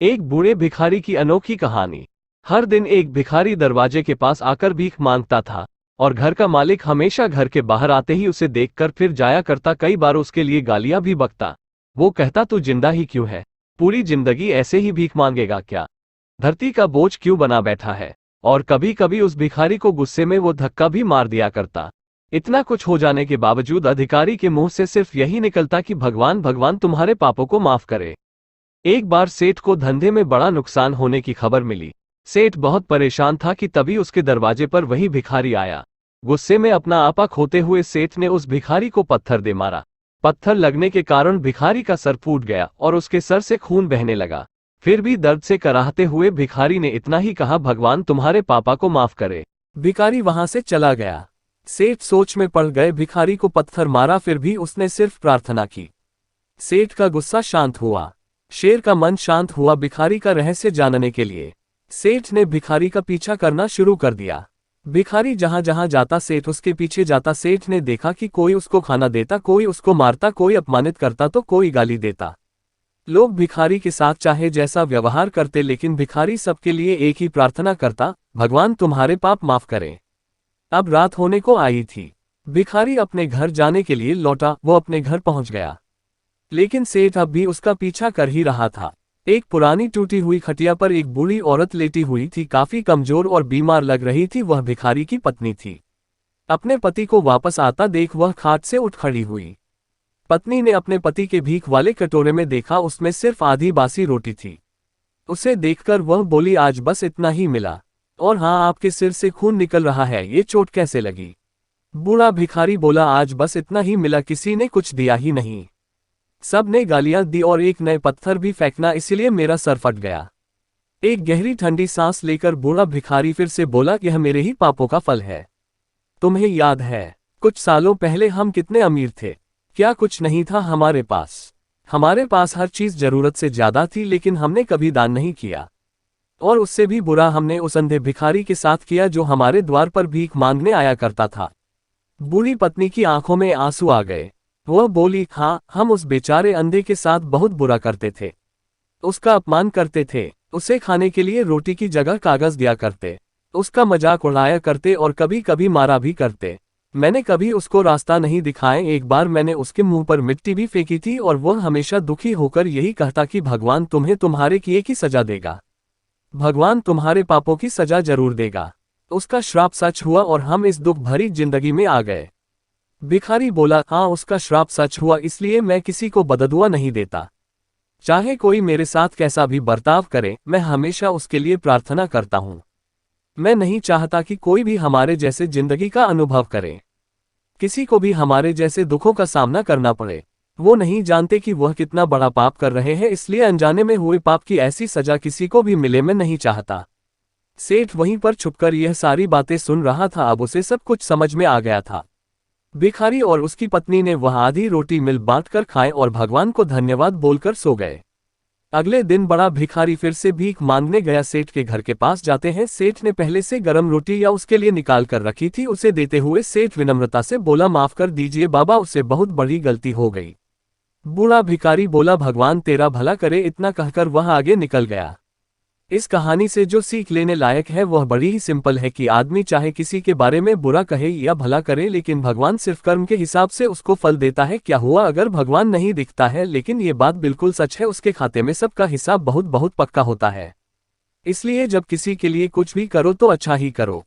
एक बूढ़े भिखारी की अनोखी कहानी। हर दिन एक भिखारी दरवाजे के पास आकर भीख मांगता था और घर का मालिक हमेशा घर के बाहर आते ही उसे देखकर फिर जाया करता। कई बार उसके लिए गालियां भी बकता। वो कहता, तू जिंदा ही क्यों है? पूरी जिंदगी ऐसे ही भीख मांगेगा क्या? धरती का बोझ क्यों बना बैठा है? और कभी कभी उस भिखारी को गुस्से में वो धक्का भी मार दिया करता। इतना कुछ हो जाने के बावजूद अधिकारी के मुंह से सिर्फ यही निकलता कि भगवान भगवान तुम्हारे पापों को माफ करे। एक बार सेठ को धंधे में बड़ा नुकसान होने की खबर मिली। सेठ बहुत परेशान था कि तभी उसके दरवाजे पर वही भिखारी आया। गुस्से में अपना आपा खोते हुए सेठ ने उस भिखारी को पत्थर दे मारा। पत्थर लगने के कारण भिखारी का सर फूट गया और उसके सर से खून बहने लगा। फिर भी दर्द से कराहते हुए भिखारी ने इतना ही कहा, भगवान तुम्हारे पापा को माफ करे। भिखारी वहां से चला गया। सेठ सोच में पड़ गए, भिखारी को पत्थर मारा फिर भी उसने सिर्फ प्रार्थना की। सेठ का गुस्सा शांत हुआ, शेर का मन शांत हुआ। भिखारी का रहस्य जानने के लिए सेठ ने भिखारी का पीछा करना शुरू कर दिया। भिखारी जहां जहां जाता सेठ उसके पीछे जाता। सेठ ने देखा कि कोई उसको खाना देता, कोई उसको मारता, कोई अपमानित करता तो कोई गाली देता। लोग भिखारी के साथ चाहे जैसा व्यवहार करते, लेकिन भिखारी सबके लिए एक ही प्रार्थना करता, भगवान तुम्हारे पाप माफ करें। अब रात होने को आई थी। भिखारी अपने घर जाने के लिए लौटा। वो अपने घर पहुंच गया, लेकिन सेठ अब भी उसका पीछा कर ही रहा था। एक पुरानी टूटी हुई खटिया पर एक बूढ़ी औरत लेटी हुई थी, काफी कमजोर और बीमार लग रही थी। वह भिखारी की पत्नी थी। अपने पति को वापस आता देख वह खाट से उठ खड़ी हुई। पत्नी ने अपने पति के भीख वाले कटोरे में देखा, उसमें सिर्फ आधी बासी रोटी थी। उसे देखकर वह बोली, आज बस इतना ही मिला। और हाँ, आपके सिर से खून निकल रहा है, ये चोट कैसे लगी? बूढ़ा भिखारी बोला, आज बस इतना ही मिला, किसी ने कुछ दिया ही नहीं। सब ने गालियां दी और एक नए पत्थर भी फेंकना, इसलिए मेरा सर फट गया। एक गहरी ठंडी सांस लेकर बूढ़ा भिखारी फिर से बोला, यह मेरे ही पापों का फल है। तुम्हें याद है कुछ सालों पहले हम कितने अमीर थे? क्या कुछ नहीं था हमारे पास? हमारे पास हर चीज जरूरत से ज्यादा थी, लेकिन हमने कभी दान नहीं किया। और उससे भी बुरा हमने उस अंधे भिखारी के साथ किया जो हमारे द्वार पर भीख मांगने आया करता था। बूढ़ी पत्नी की आंखों में आंसू आ गए। वह बोली, हाँ, हम उस बेचारे अंधे के साथ बहुत बुरा करते थे। उसका अपमान करते थे, उसे खाने के लिए रोटी की जगह कागज दिया करते, उसका मजाक उड़ाया करते और कभी कभी मारा भी करते। मैंने कभी उसको रास्ता नहीं दिखाए। एक बार मैंने उसके मुंह पर मिट्टी भी फेंकी थी और वह हमेशा दुखी होकर यही कहता कि भगवान तुम्हें तुम्हारे किए की सजा देगा, भगवान तुम्हारे पापों की सजा जरूर देगा। उसका श्राप सच हुआ और हम इस दुख भरी जिंदगी में आ गए। भिखारी बोला, हाँ, उसका श्राप सच हुआ, इसलिए मैं किसी को बददुआ नहीं देता। चाहे कोई मेरे साथ कैसा भी बर्ताव करे, मैं हमेशा उसके लिए प्रार्थना करता हूँ। मैं नहीं चाहता कि कोई भी हमारे जैसे जिंदगी का अनुभव करे, किसी को भी हमारे जैसे दुखों का सामना करना पड़े। वो नहीं जानते कि वह कितना बड़ा पाप कर रहे हैं, इसलिए अनजाने में हुए पाप की ऐसी सजा किसी को भी मिले मैं नहीं चाहता। सेठ वहीं पर छुपकर यह सारी बातें सुन रहा था। अब उसे सब कुछ समझ में आ गया था। भिखारी और उसकी पत्नी ने वह आधी रोटी मिल बांटकर खाए और भगवान को धन्यवाद बोलकर सो गए। अगले दिन बड़ा भिखारी फिर से भीख मांगने गया। सेठ के घर के पास जाते हैं। सेठ ने पहले से गर्म रोटी या उसके लिए निकाल कर रखी थी। उसे देते हुए सेठ विनम्रता से बोला, माफ कर दीजिए बाबा, उससे बहुत बड़ी गलती हो गई। बूढ़ा भिखारी बोला, भगवान तेरा भला करे। इतना कहकर वह आगे निकल गया। इस कहानी से जो सीख लेने लायक है वह बड़ी ही सिंपल है कि आदमी चाहे किसी के बारे में बुरा कहे या भला करे, लेकिन भगवान सिर्फ कर्म के हिसाब से उसको फल देता है। क्या हुआ अगर भगवान नहीं दिखता है? लेकिन ये बात बिल्कुल सच है, उसके खाते में सबका हिसाब बहुत बहुत पक्का होता है। इसलिए जब किसी के लिए कुछ भी करो तो अच्छा ही करो।